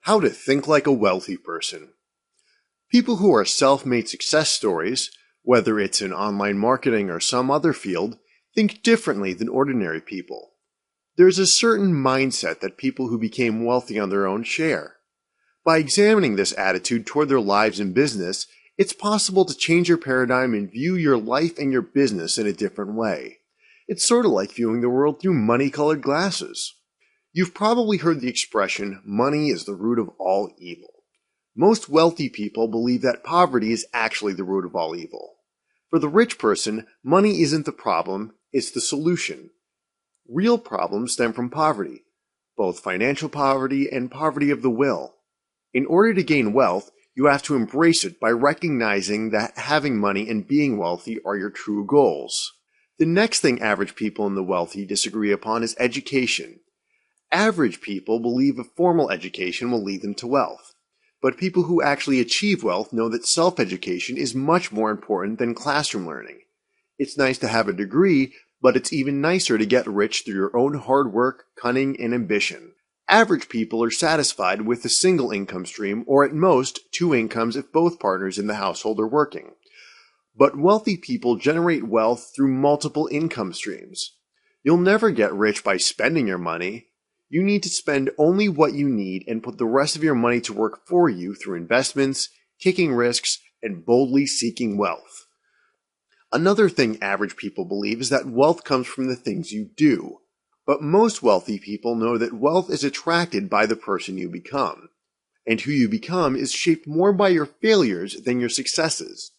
How to think like a wealthy person. People who are self-made success stories, whether it's in online marketing or some other field, think differently than ordinary people. There's a certain mindset that people who became wealthy on their own share. By examining this attitude toward their lives and business, it's possible to change your paradigm and view your life and your business in a different way. It's sort of like viewing the world through money-colored glasses. You've probably heard the expression, money is the root of all evil. Most wealthy people believe that poverty is actually the root of all evil. For the rich person, money isn't the problem, it's the solution. Real problems stem from poverty, both financial poverty and poverty of the will. In order to gain wealth, you have to embrace it by recognizing that having money and being wealthy are your true goals. The next thing average people and the wealthy disagree upon is education. Average people believe a formal education will lead them to wealth. But people who actually achieve wealth know that self-education is much more important than classroom learning. It's nice to have a degree, but it's even nicer to get rich through your own hard work, cunning, and ambition. Average people are satisfied with a single income stream, or at most, 2 incomes if both partners in the household are working. But wealthy people generate wealth through multiple income streams. You'll never get rich by spending your money. You need to spend only what you need and put the rest of your money to work for you through investments, taking risks, and boldly seeking wealth. Another thing average people believe is that wealth comes from the things you do. But most wealthy people know that wealth is attracted by the person you become. And who you become is shaped more by your failures than your successes.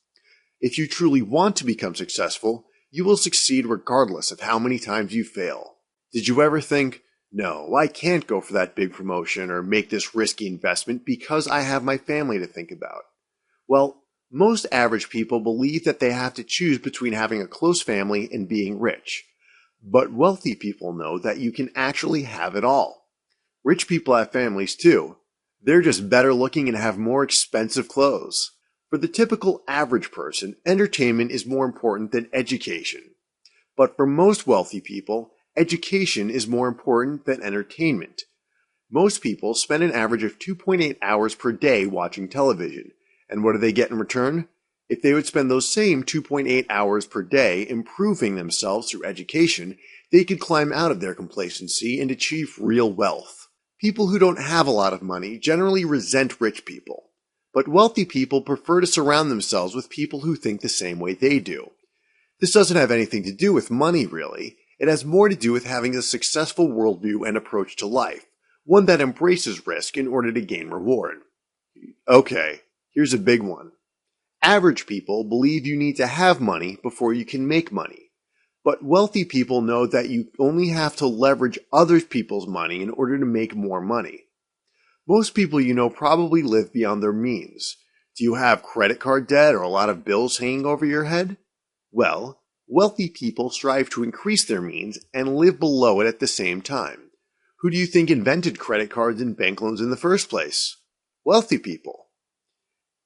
If you truly want to become successful, you will succeed regardless of how many times you fail. Did you ever think, no, I can't go for that big promotion or make this risky investment because I have my family to think about? Well, most average people believe that they have to choose between having a close family and being rich. But wealthy people know that you can actually have it all. Rich people have families too. They're just better looking and have more expensive clothes. For the typical average person, entertainment is more important than education. But for most wealthy people, education is more important than entertainment. Most people spend an average of 2.8 hours per day watching television. And what do they get in return? If they would spend those same 2.8 hours per day improving themselves through education, they could climb out of their complacency and achieve real wealth. People who don't have a lot of money generally resent rich people. But wealthy people prefer to surround themselves with people who think the same way they do. This doesn't have anything to do with money, really. It has more to do with having a successful worldview and approach to life, one that embraces risk in order to gain reward. Okay, here's a big one. Average people believe you need to have money before you can make money. But wealthy people know that you only have to leverage other people's money in order to make more money. Most people you know probably live beyond their means. Do you have credit card debt or a lot of bills hanging over your head? Well, wealthy people strive to increase their means and live below it at the same time. Who do you think invented credit cards and bank loans in the first place? Wealthy people.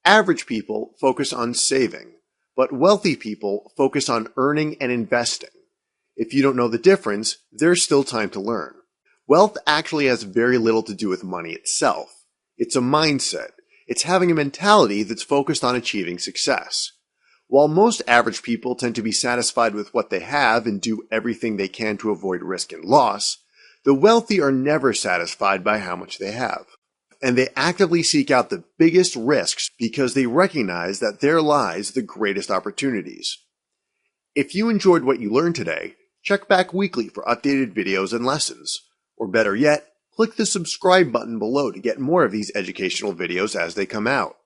Average people focus on saving, but wealthy people focus on earning and investing. If you don't know the difference, there's still time to learn. Wealth actually has very little to do with money itself. It's a mindset. It's having a mentality that's focused on achieving success. While most average people tend to be satisfied with what they have and do everything they can to avoid risk and loss, the wealthy are never satisfied by how much they have. And they actively seek out the biggest risks because they recognize that there lies the greatest opportunities. If you enjoyed what you learned today, check back weekly for updated videos and lessons. Or better yet, click the subscribe button below to get more of these educational videos as they come out.